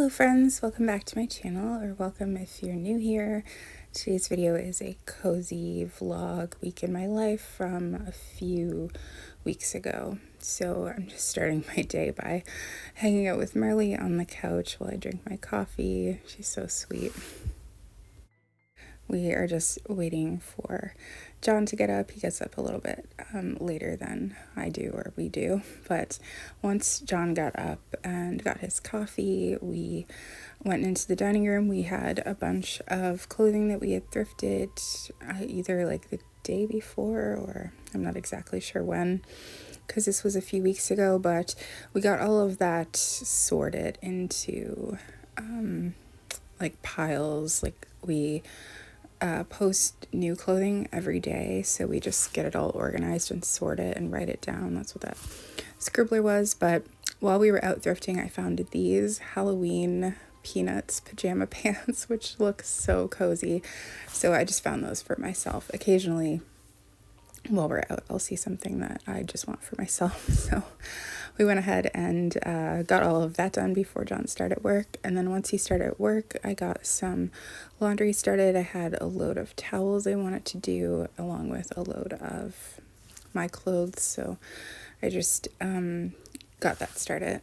Hello friends, welcome back to my channel, or welcome if you're new here. Today's video is a cozy vlog week in my life from a few weeks ago. So I'm just starting my day by hanging out with Marley on the couch while I drink my coffee. She's so sweet. We are just waiting for John to get up. He gets up a little bit later than I do, or we do. But once John got up and got his coffee, we went into the dining room. We had a bunch of clothing that we had thrifted either like the day before, or I'm not exactly sure when, because this was a few weeks ago, but we got all of that sorted into like piles. Like we post new clothing every day, so we just get it all organized and sort it and write it down. That's what that scribbler was. But while we were out thrifting, I found these Halloween Peanuts pajama pants, which look so cozy. So I just found those for myself. Occasionally while we're out, I'll see something that I just want for myself. So we went ahead and got all of that done before John started work. And then once he started work, I got some laundry started. I had a load of towels I wanted to do, along with a load of my clothes. So I just got that started.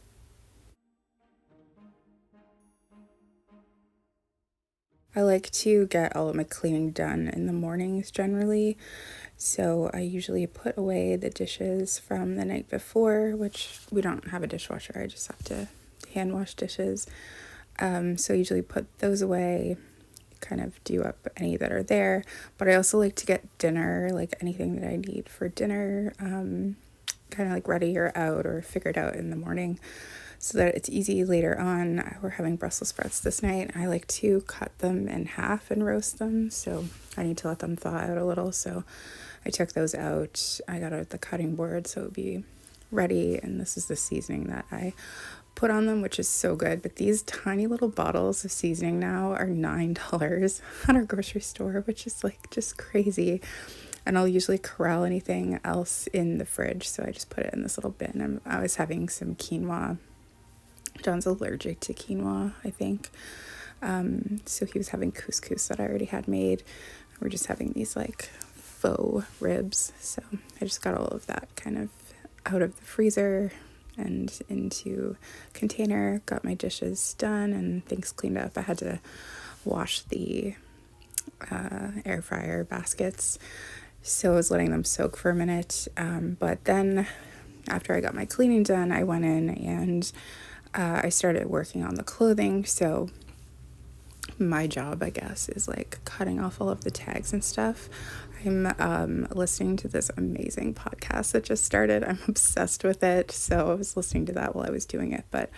I like to get all of my cleaning done in the mornings generally. So I usually put away the dishes from the night before, which we don't have a dishwasher. I just have to hand wash dishes. So I usually put those away, kind of do up any that are there. But I also like to get dinner, like anything that I need for dinner, kind of like ready or out or figured out in the morning, so that it's easy later on. We're having Brussels sprouts this night. I like to cut them in half and roast them, so I need to let them thaw out a little. So I took those out. I got out the cutting board so it would be ready, and this is the seasoning that I put on them, which is so good. But these tiny little bottles of seasoning now are $9 at our grocery store, which is like just crazy. And I'll usually corral anything else in the fridge, so I just put it in this little bin. And I was having some quinoa. John's allergic to quinoa, I think. So he was having couscous that I already had made. We're just having these like faux ribs. So I just got all of that kind of out of the freezer and into container, got my dishes done and things cleaned up. I had to wash the air fryer baskets, so I was letting them soak for a minute. But then after I got my cleaning done, I went in and I started working on the clothing. So my job, I guess, is like cutting off all of the tags and stuff. I'm listening to this amazing podcast that just started. I'm obsessed with it, so I was listening to that while I was doing it. But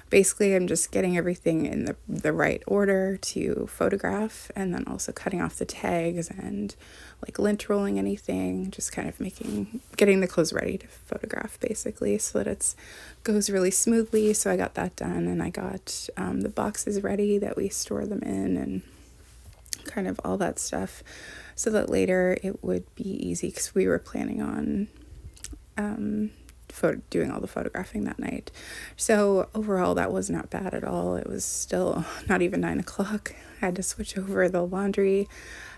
basically, I'm just getting everything in the right order to photograph, and then also cutting off the tags and like lint rolling anything, just kind of getting the clothes ready to photograph, basically, so that it goes really smoothly. So I got that done, and I got the boxes ready that we store them in, and kind of all that stuff, so that later it would be easy, because we were planning on doing all the photographing that night. So overall, that was not bad at all. It was still not even 9 o'clock. I had to switch over the laundry,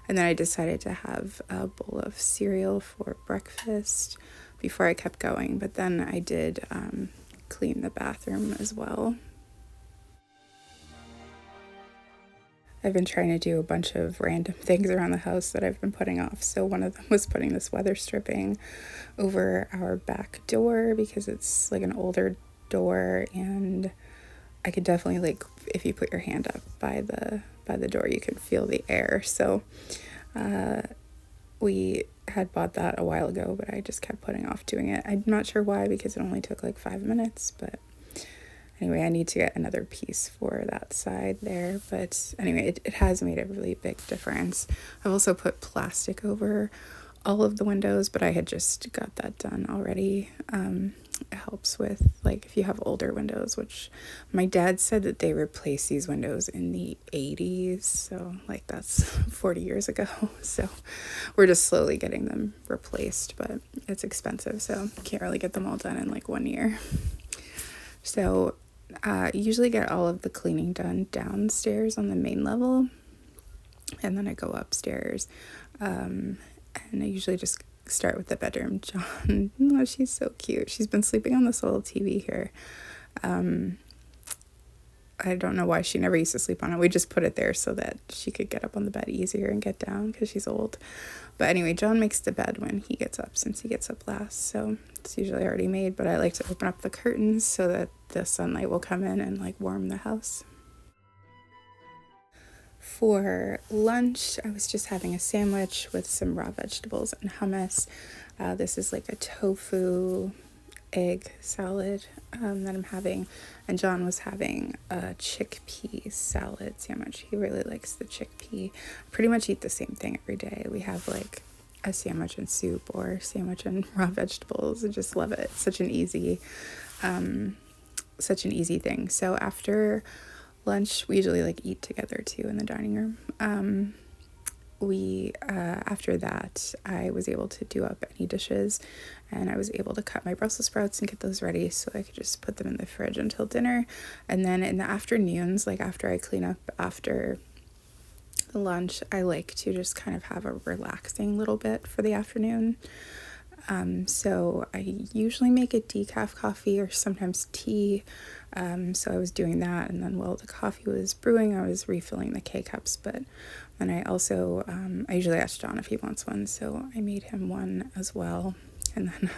and then I decided to have a bowl of cereal for breakfast before I kept going. But then I did clean the bathroom as well. I've been trying to do a bunch of random things around the house that I've been putting off. So one of them was putting this weather stripping over our back door, because it's like an older door, and I could definitely, like, if you put your hand up by the door, you can feel the air. So we had bought that a while ago, but I just kept putting off doing it. I'm not sure why, because it only took like 5 minutes, but anyway, I need to get another piece for that side there. But anyway, it has made a really big difference. I've also put plastic over all of the windows, but I had just got that done already. It helps with, like, if you have older windows, which my dad said that they replaced these windows in the 80s. So like that's 40 years ago. So we're just slowly getting them replaced, but it's expensive. So can't really get them all done in like 1 year. So usually get all of the cleaning done downstairs on the main level, and then I go upstairs, and I usually just start with the bedroom. John, oh, she's so cute. She's been sleeping on this little TV here. I don't know why she never used to sleep on it. We just put it there so that she could get up on the bed easier and get down because she's old. But anyway, John makes the bed when he gets up, since he gets up last. So it's usually already made, but I like to open up the curtains so that the sunlight will come in and like warm the house. For lunch, I was just having a sandwich with some raw vegetables and hummus. This is like a tofu egg salad that I'm having, and John was having a chickpea salad sandwich. He really likes the chickpea. I pretty much eat the same thing every day. We have like a sandwich and soup or sandwich and raw vegetables. I just love it. It's such an easy thing. So after lunch, we usually like eat together too in the dining room. After that, I was able to do up any dishes, and I was able to cut my Brussels sprouts and get those ready so I could just put them in the fridge until dinner. And then in the afternoons, like after I clean up after the lunch, I like to just kind of have a relaxing little bit for the afternoon. So I usually make a decaf coffee or sometimes tea. So I was doing that, and then while the coffee was brewing, I was refilling the K-cups. But then I also, I usually ask John if he wants one, so I made him one as well. And then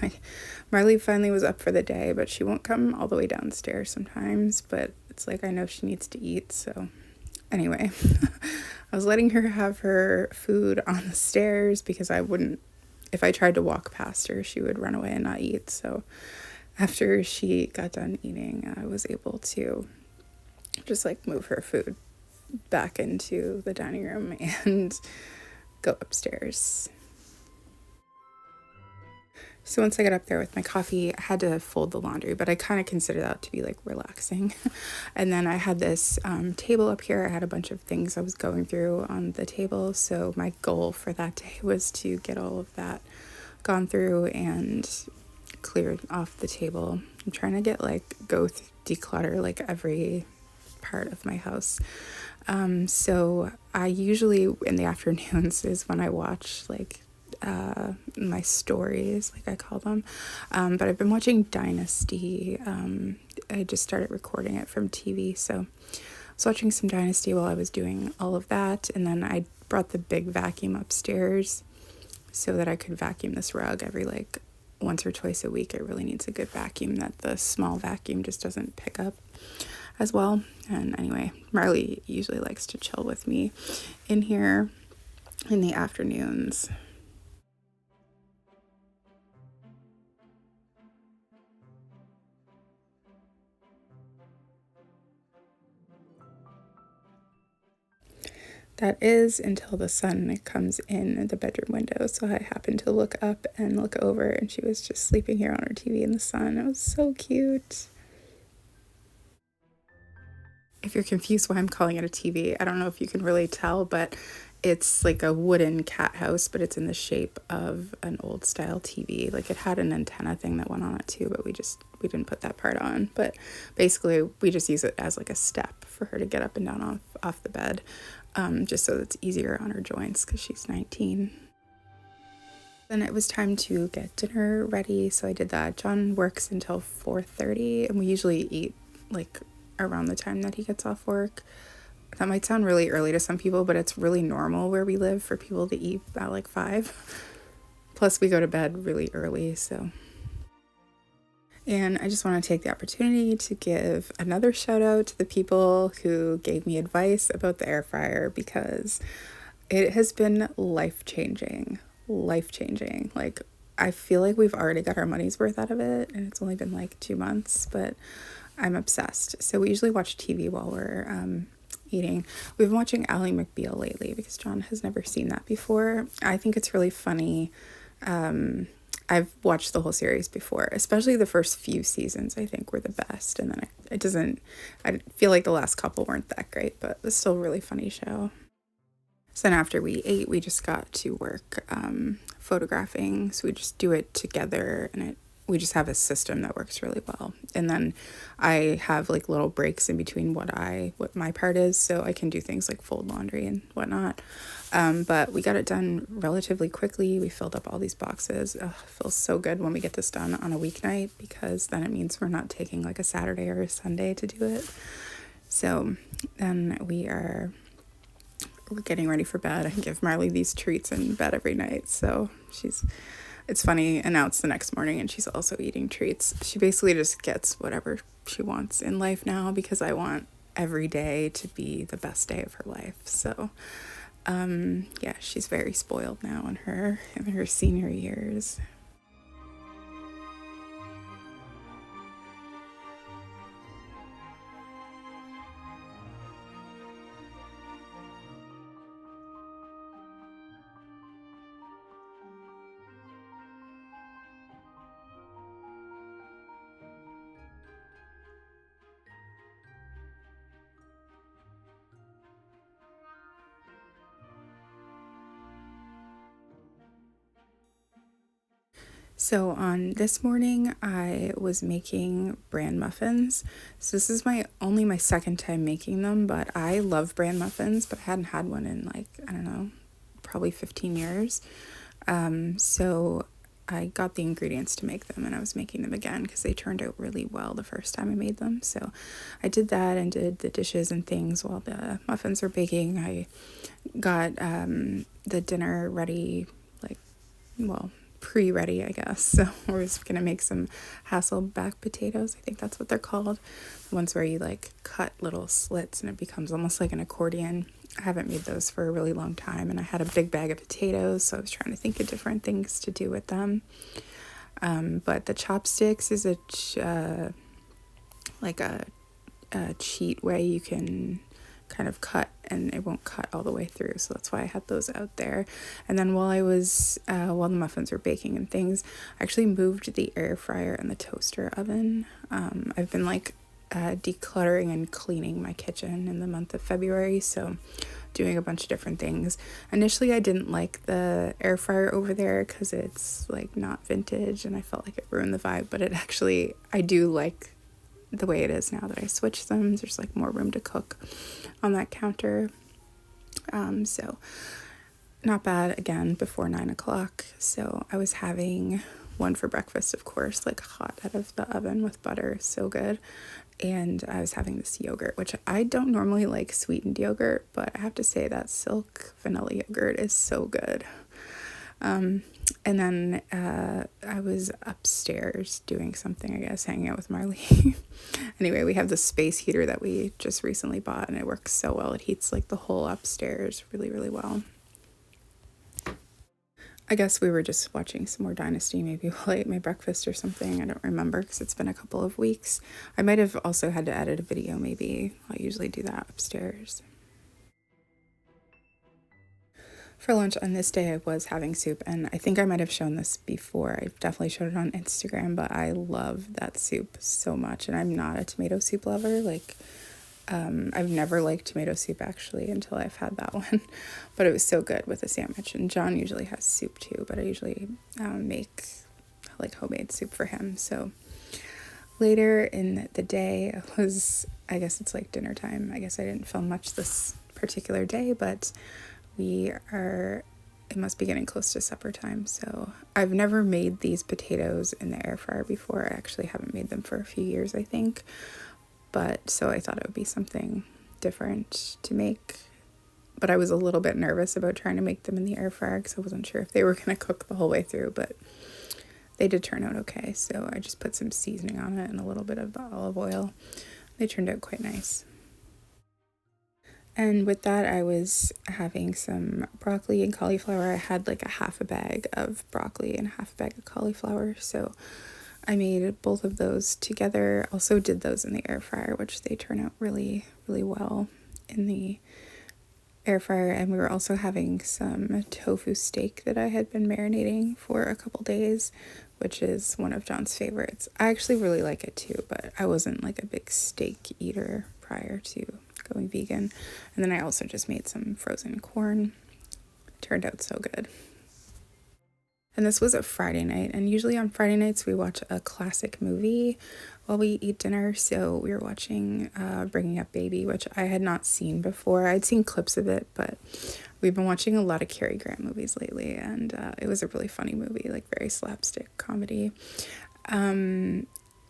Marley finally was up for the day, but she won't come all the way downstairs sometimes, but it's like I know she needs to eat, so anyway. I was letting her have her food on the stairs because if I tried to walk past her, she would run away and not eat. So after she got done eating, I was able to just like move her food back into the dining room and go upstairs. So once I got up there with my coffee, I had to fold the laundry, but I kind of consider that to be like relaxing. And then I had this table up here. I had a bunch of things I was going through on the table. So my goal for that day was to get all of that gone through and cleared off the table. I'm trying to get declutter like every part of my house. So I usually in the afternoons is when I watch like my stories, like I call them. But I've been watching Dynasty. I just started recording it from TV. So I was watching some Dynasty while I was doing all of that. And then I brought the big vacuum upstairs so that I could vacuum this rug every like once or twice a week. It really needs a good vacuum that the small vacuum just doesn't pick up as well. And anyway, Marley usually likes to chill with me in here in the afternoons. That is until the sun comes in the bedroom window. So I happened to look up and look over, and she was just sleeping here on her TV in the sun. It was so cute. If you're confused why I'm calling it a TV, I don't know if you can really tell, but it's like a wooden cat house, but it's in the shape of an old style TV. Like it had an antenna thing that went on it too, but we didn't put that part on. But basically we just use it as like a step for her to get up and down off the bed, just so it's easier on her joints because she's 19. Then it was time to get dinner ready, so I did that. John works until 4:30, and we usually eat like around the time that he gets off work. That might sound really early to some people, but it's really normal where we live for people to eat at like 5. Plus we go to bed really early, so. And I just want to take the opportunity to give another shout out to the people who gave me advice about the air fryer, because it has been life-changing. Like, I feel like we've already got our money's worth out of it, and it's only been like 2 months, but I'm obsessed. So we usually watch TV while we're eating. We've been watching Ally McBeal lately because John has never seen that before. I think it's really funny. I've watched the whole series before, especially the first few seasons I think were the best, and then I feel like the last couple weren't that great, but it's still a really funny show. So then after we ate, we just got to work photographing, so we just do it together, and we just have a system that works really well. And then I have like little breaks in between what my part is, so I can do things like fold laundry and whatnot. But we got it done relatively quickly. We filled up all these boxes. Ugh, it feels so good when we get this done on a weeknight, because then it means we're not taking like a Saturday or a Sunday to do it. So then we're getting ready for bed. I give Marley these treats in bed every night, so it's funny, and now it's the next morning and she's also eating treats. She basically just gets whatever she wants in life now, because I want every day to be the best day of her life. So yeah, she's very spoiled now in her senior years. So on this morning, I was making bran muffins. So this is my second time making them, but I love bran muffins, but I hadn't had one in like, I don't know, probably 15 years. So I got the ingredients to make them, and I was making them again because they turned out really well the first time I made them. So I did that and did the dishes and things while the muffins were baking. I got the dinner ready, like, well, pre-ready, I guess. So we're just gonna make some Hasselback potatoes. I think that's what they're called. The ones where you like cut little slits and it becomes almost like an accordion. I haven't made those for a really long time, and I had a big bag of potatoes, so I was trying to think of different things to do with them. But the chopsticks is a cheat way you can kind of cut, and it won't cut all the way through, so that's why I had those out there. And then while the muffins were baking and things, I actually moved the air fryer and the toaster oven. I've been like decluttering and cleaning my kitchen in the month of February, so doing a bunch of different things. Initially I didn't like the air fryer over there because it's like not vintage, and I felt like it ruined the vibe, but I do like the way it is now that I switched them. There's like more room to cook on that counter. So not bad, again, before 9 o'clock. So I was having one for breakfast, of course, like hot out of the oven with butter, so good. And I was having this yogurt, which I don't normally like sweetened yogurt, but I have to say that Silk vanilla yogurt is so good. And then I was upstairs doing something, I guess, hanging out with Marley. Anyway, we have this space heater that we just recently bought, and it works so well. It heats like the whole upstairs really, really well. I guess we were just watching some more Dynasty, maybe while I ate my breakfast or something. I don't remember because it's been a couple of weeks. I might have also had to edit a video, maybe. I usually do that upstairs. For lunch on this day, I was having soup, and I think I might have shown this before. I've definitely showed it on Instagram, but I love that soup so much, and I'm not a tomato soup lover. Like, I've never liked tomato soup actually until I've had that one, but it was so good with a sandwich. And John usually has soup too, but I usually make like homemade soup for him. So later in the day, I guess it's like dinner time. I guess I didn't film much this particular day, but it must be getting close to supper time. So I've never made these potatoes in the air fryer before. I actually haven't made them for a few years, I think. But so I thought it would be something different to make. But I was a little bit nervous about trying to make them in the air fryer because I wasn't sure if they were going to cook the whole way through, but they did turn out okay. So I just put some seasoning on it and a little bit of the olive oil. They turned out quite nice. And with that, I was having some broccoli and cauliflower. I had like a half a bag of broccoli and a half a bag of cauliflower. So I made both of those together. Also did those in the air fryer, which they turn out really, really well in the air fryer. And we were also having some tofu steak that I had been marinating for a couple days, which is one of John's favorites. I actually really like it too, but I wasn't like a big steak eater prior to going vegan. And then I also just made some frozen corn. It turned out so good. And this was a Friday night, and usually on Friday nights we watch a classic movie while we eat dinner. So we were watching Bringing Up Baby, which I had not seen before. I'd seen clips of it, but we've been watching a lot of Cary Grant movies lately, and it was a really funny movie, like very slapstick comedy.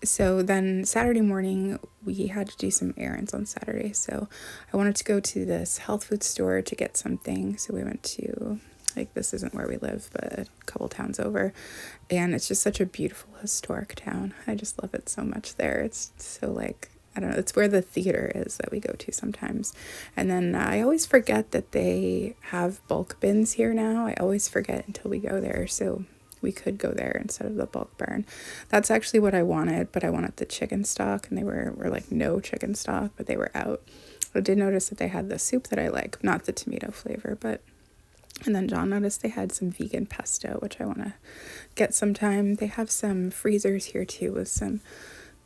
So then Saturday morning, we had to do some errands on Saturday. So I wanted to go to this health food store to get something. So we went to, like, this isn't where we live, but a couple towns over. And it's just such a beautiful historic town. I just love it so much there. It's so, like, I don't know, it's where the theater is that we go to sometimes. And then I always forget that they have bulk bins here now. I always forget until we go there. So we could go there instead of the bulk barn. That's actually what I wanted, but I wanted the chicken stock, and they were like no chicken stock, but they were out. I did notice that they had the soup that I like, not the tomato flavor, but, and then John noticed they had some vegan pesto, which I want to get sometime. They have some freezers here too with some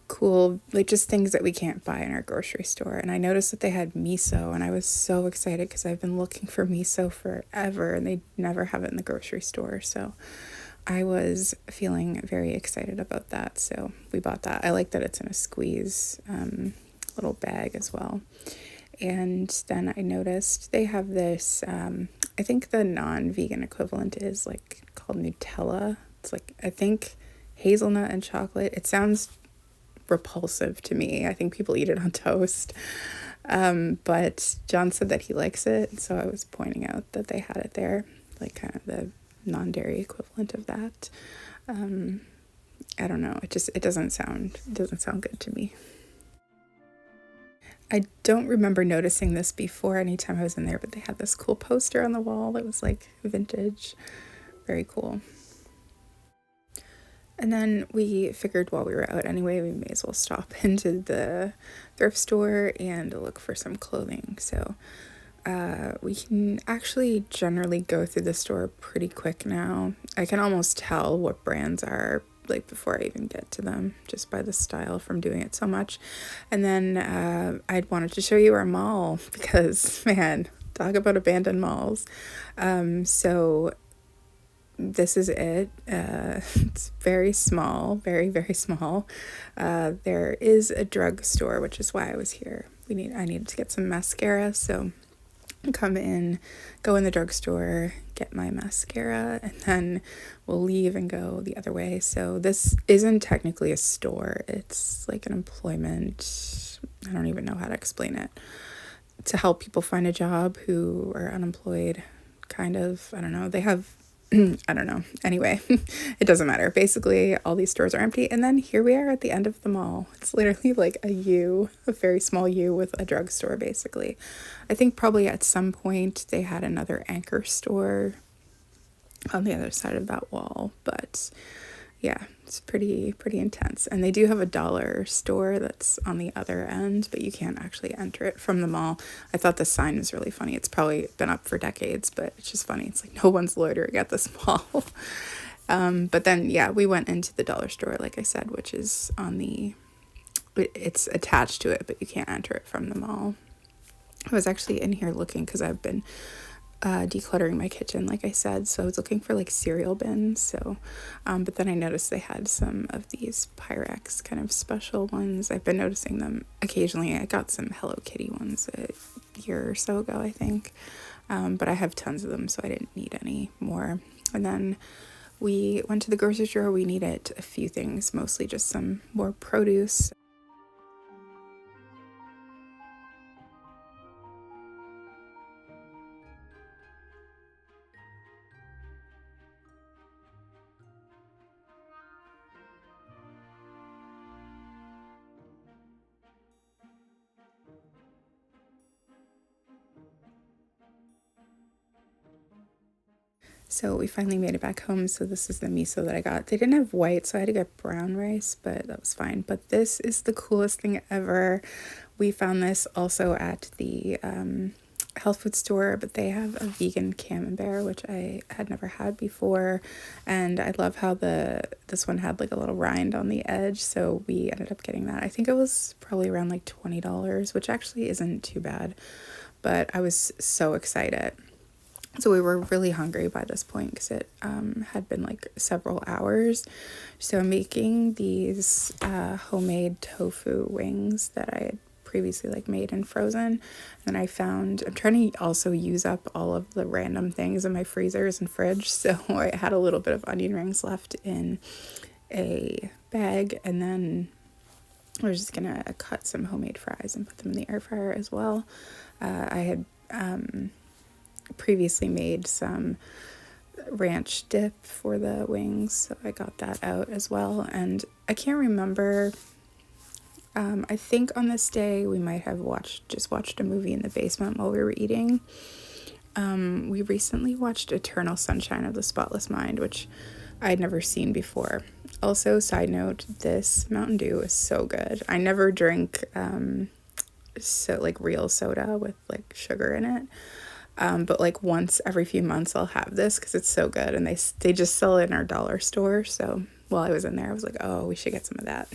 cool, like, just things that we can't buy in our grocery store. And I noticed that they had miso, and I was so excited because I've been looking for miso forever, and they never have it in the grocery store. So I was feeling very excited about that, so we bought that. I like that it's in a squeeze little bag as well. And then I noticed they have this, I think the non-vegan equivalent is like called Nutella. It's like, I think hazelnut and chocolate. It sounds repulsive to me. I think people eat it on toast. But John said that he likes it, so I was pointing out that they had it there, like kind of the non-dairy equivalent of that. I don't know, it doesn't sound good to me. I don't remember noticing this before anytime I was in there, but they had this cool poster on the wall that was like vintage. Very cool. And then we figured while we were out anyway, we may as well stop into the thrift store and look for some clothing. So we can actually generally go through the store pretty quick now. I can almost tell what brands are, like, before I even get to them, just by the style from doing it so much. And then I'd wanted to show you our mall because, man, talk about abandoned malls. So this is it. It's very small, very, very small. There is a drugstore, which is why I was here. I needed to get some mascara, so come in, go in the drugstore, get my mascara, and then we'll leave and go the other way. So this isn't technically a store. It's like an employment, I don't even know how to explain it, to help people find a job who are unemployed, kind of. I don't know. They have I don't know. Anyway, it doesn't matter. Basically, all these stores are empty. And then here we are at the end of the mall. It's literally like a U, a very small U with a drugstore, basically. I think probably at some point they had another anchor store on the other side of that wall. But yeah, it's pretty intense. And they do have a dollar store that's on the other end, but you can't actually enter it from the mall. I thought the sign was really funny. It's probably been up for decades, but it's just funny. It's like no one's loitering at this mall. But then, yeah, we went into the dollar store, like I said, which is it's attached to it, but you can't enter it from the mall. I was actually in here looking because I've been decluttering my kitchen, like I said, so I was looking for like cereal bins. So but then I noticed they had some of these Pyrex kind of special ones. I've been noticing them occasionally. I got some Hello Kitty ones a year or so ago, I think, but I have tons of them, so I didn't need any more. And then we went to the grocery store. We needed a few things, mostly just some more produce. So we finally made it back home. So this is the miso that I got. They didn't have white, so I had to get brown rice, but that was fine. But this is the coolest thing ever. We found this also at the health food store, but they have a vegan camembert, which I had never had before. And I love how this one had like a little rind on the edge, so we ended up getting that. I think it was probably around like $20, which actually isn't too bad, but I was so excited. So we were really hungry by this point because it had been like several hours. So I'm making these homemade tofu wings that I had previously like made and frozen. And I found, I'm trying to also use up all of the random things in my freezers and fridge. So I had a little bit of onion rings left in a bag, and then I was just gonna cut some homemade fries and put them in the air fryer as well. I had previously made some ranch dip for the wings, so I got that out as well. And I can't remember, I think on this day we might have watched a movie in the basement while we were eating. We recently watched Eternal Sunshine of the Spotless Mind, which I'd never seen before. Also, side note, this Mountain Dew is so good. I never drink so like real soda with like sugar in it. But like once every few months I'll have this because it's so good, and they just sell it in our dollar store. So while I was in there, I was like, oh, we should get some of that.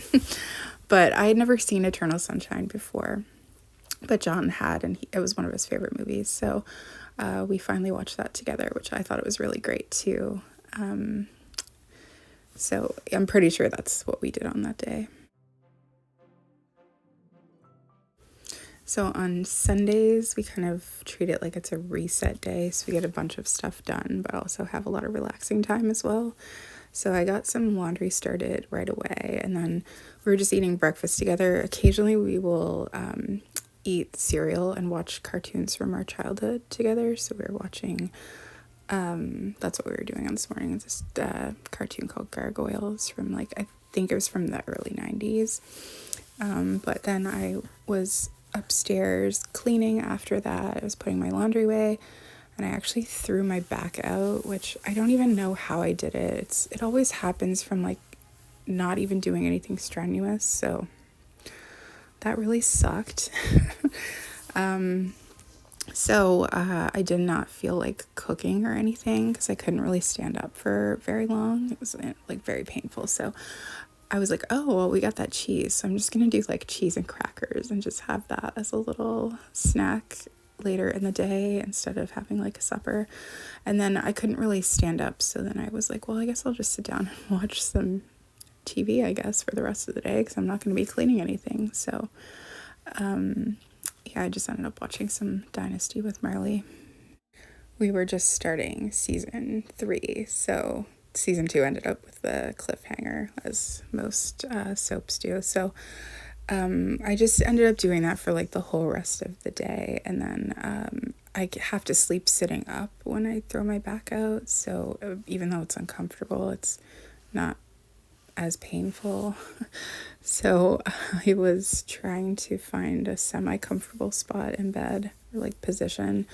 But I had never seen Eternal Sunshine before, but John had, and it was one of his favorite movies. So we finally watched that together, which I thought it was really great too. So I'm pretty sure that's what we did on that day. So on Sundays, we kind of treat it like it's a reset day. So we get a bunch of stuff done, but also have a lot of relaxing time as well. So I got some laundry started right away, and then we were just eating breakfast together. Occasionally we will eat cereal and watch cartoons from our childhood together. So we were watching, that's what we were doing on this morning. It's this cartoon called Gargoyles from like, I think it was from the early 90s. But then I was upstairs cleaning after that. I was putting my laundry away, and I actually threw my back out, which I don't even know how I did it. It always happens from like not even doing anything strenuous, so that really sucked. So I did not feel like cooking or anything because I couldn't really stand up for very long. It was like very painful. So I was like, oh, well, we got that cheese, so I'm just gonna do like cheese and crackers and just have that as a little snack later in the day instead of having like a supper. And then I couldn't really stand up, so then I was like, well, I guess I'll just sit down and watch some TV, I guess, for the rest of the day because I'm not going to be cleaning anything. So yeah, I just ended up watching some Dynasty with Marley. We were just starting season 3, so season 2 ended up with the cliffhanger, as most soaps do. So I just ended up doing that for like the whole rest of the day, and then I have to sleep sitting up when I throw my back out, so even though it's uncomfortable, it's not as painful. So I was trying to find a semi-comfortable spot in bed, or like position,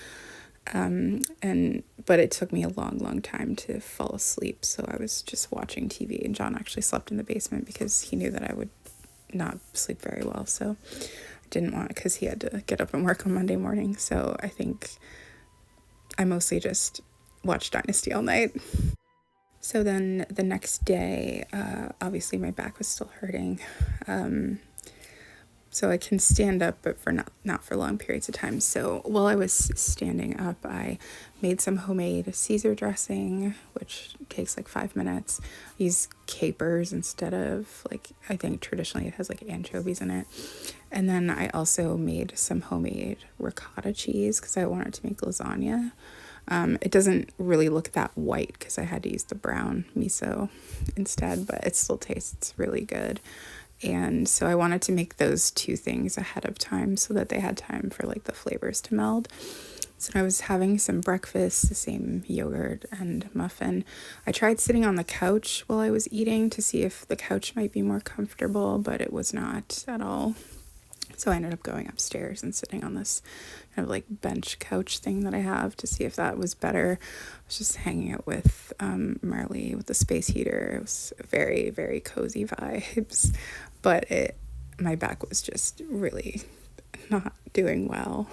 but it took me a long time to fall asleep. So I was just watching TV, and John actually slept in the basement because he knew that I would not sleep very well. So I didn't want, because he had to get up and work on Monday morning. So I think I mostly just watched Dynasty all night. So then the next day, obviously my back was still hurting. So I can stand up, but for not for long periods of time. So while I was standing up, I made some homemade Caesar dressing, which takes like 5 minutes. I use capers instead of, like, I think traditionally it has like anchovies in it. And then I also made some homemade ricotta cheese because I wanted to make lasagna. It doesn't really look that white because I had to use the brown miso instead, but it still tastes really good. And so I wanted to make those two things ahead of time so that they had time for like the flavors to meld. So I was having some breakfast, the same yogurt and muffin. I tried sitting on the couch while I was eating to see if the couch might be more comfortable, but it was not at all. So I ended up going upstairs and sitting on this kind of like bench couch thing that I have to see if that was better. I was just hanging out with Marley with the space heater. It was very, very cozy vibes, but my back was just really not doing well.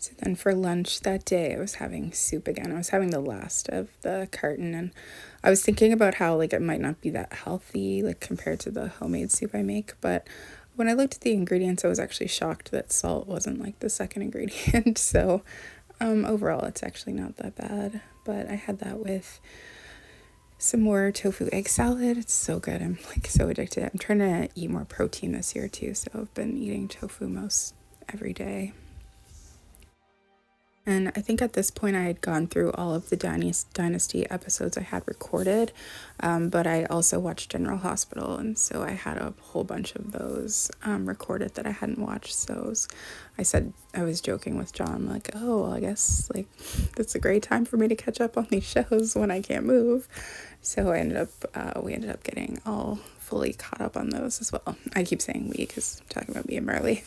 So then for lunch that day, I was having soup again. I was having the last of the carton, and I was thinking about how like it might not be that healthy like compared to the homemade soup I make, but When I looked at the ingredients, I was actually shocked that salt wasn't like the second ingredient. So overall, it's actually not that bad. But I had that with some more tofu egg salad. It's so good. I'm like so addicted. I'm trying to eat more protein this year too. So I've been eating tofu most every day. And I think at this point I had gone through all of the Dynasty episodes I had recorded, but I also watched General Hospital, and so I had a whole bunch of those recorded that I hadn't watched. So I said, I was joking with John, like, oh, well, I guess like that's a great time for me to catch up on these shows when I can't move. So we ended up getting all fully caught up on those as well. I keep saying we because I'm talking about me and Marley.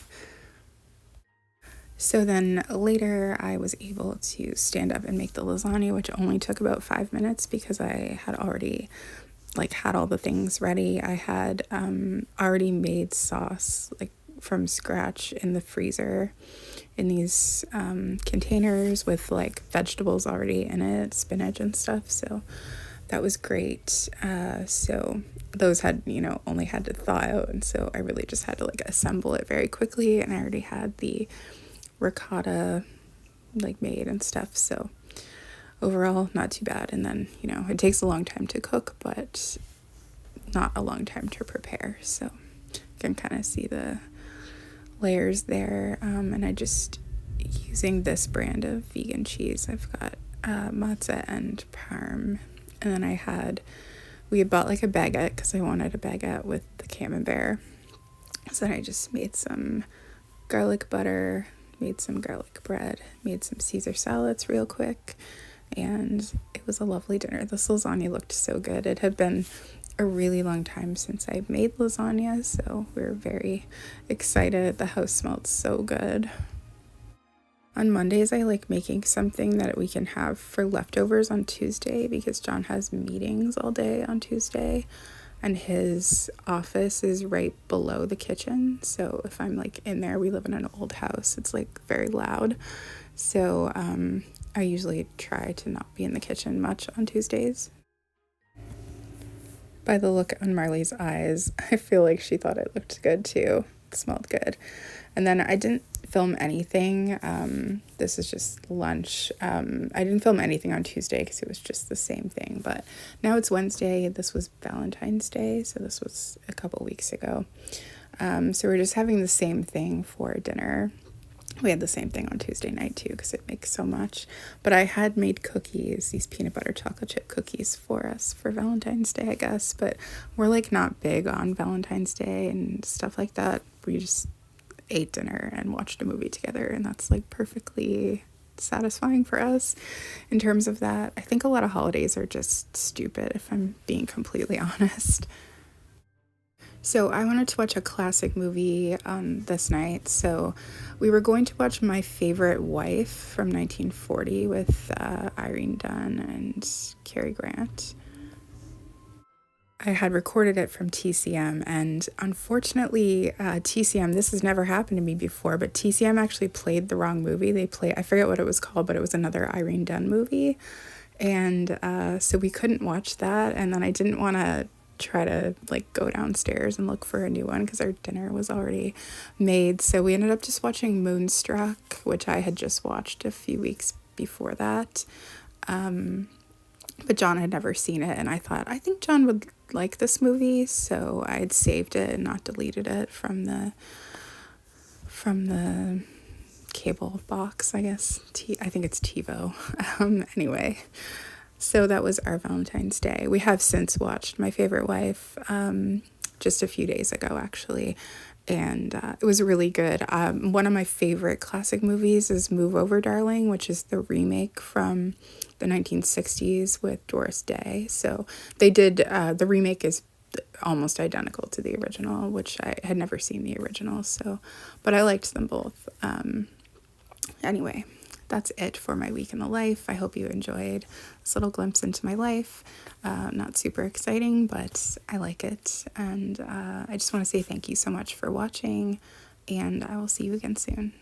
So then later I was able to stand up and make the lasagna, which only took about 5 minutes because I had already like had all the things ready. I had already made sauce like from scratch in the freezer in these containers with like vegetables already in it, spinach and stuff. So that was great. So those had, only had to thaw out. And so I really just had to like assemble it very quickly. And I already had the ricotta like made and stuff, so overall not too bad. And then it takes a long time to cook but not a long time to prepare, so you can kind of see the layers there. And I just using this brand of vegan cheese. I've got mozza and parm, and then we had bought like a baguette because I wanted a baguette with the camembert, so then I just made some garlic butter, made some garlic bread, made some Caesar salads real quick, and it was a lovely dinner. This lasagna looked so good. It had been a really long time since I made lasagna, so we were very excited. The house smelled so good. On Mondays, I like making something that we can have for leftovers on Tuesday because John has meetings all day on Tuesday. And his office is right below the kitchen. So if I'm like in there, we live in an old house, it's like very loud. So I usually try to not be in the kitchen much on Tuesdays. By the look on Marley's eyes, I feel like she thought it looked good too. It smelled good. And then I didn't film anything. This is just lunch. I didn't film anything on Tuesday because it was just the same thing, but now it's Wednesday. This was Valentine's Day, so this was a couple weeks ago. So we're just having the same thing for dinner. We had the same thing on Tuesday night too because it makes so much. But I had made cookies, these peanut butter chocolate chip cookies for us for Valentine's Day, I guess. But we're like not big on Valentine's Day and stuff like that. We just ate dinner and watched a movie together, and that's like perfectly satisfying for us in terms of that. I think a lot of holidays are just stupid, if I'm being completely honest. So I wanted to watch a classic movie this night. So we were going to watch My Favorite Wife from 1940 with Irene Dunne and Cary Grant. I had recorded it from TCM, and unfortunately, TCM, this has never happened to me before, but TCM actually played the wrong movie. I forget what it was called, but it was another Irene Dunne movie. And so we couldn't watch that. And then I didn't want to try to like go downstairs and look for a new one because our dinner was already made. So we ended up just watching Moonstruck, which I had just watched a few weeks before that. But John had never seen it, and I think John would like this movie, so I had saved it and not deleted it from the cable box, I guess. I think it's TiVo. Anyway, so that was our Valentine's Day. We have since watched My Favorite Wife just a few days ago, actually, and it was really good. One of my favorite classic movies is Move Over Darling, which is the remake from the 1960s with Doris Day. So they did, the remake is almost identical to the original, which I had never seen the original, so, but I liked them both. Anyway, that's it for my week in the life. I hope you enjoyed this little glimpse into my life. Not super exciting, but I like it. And I just want to say thank you so much for watching, and I will see you again soon.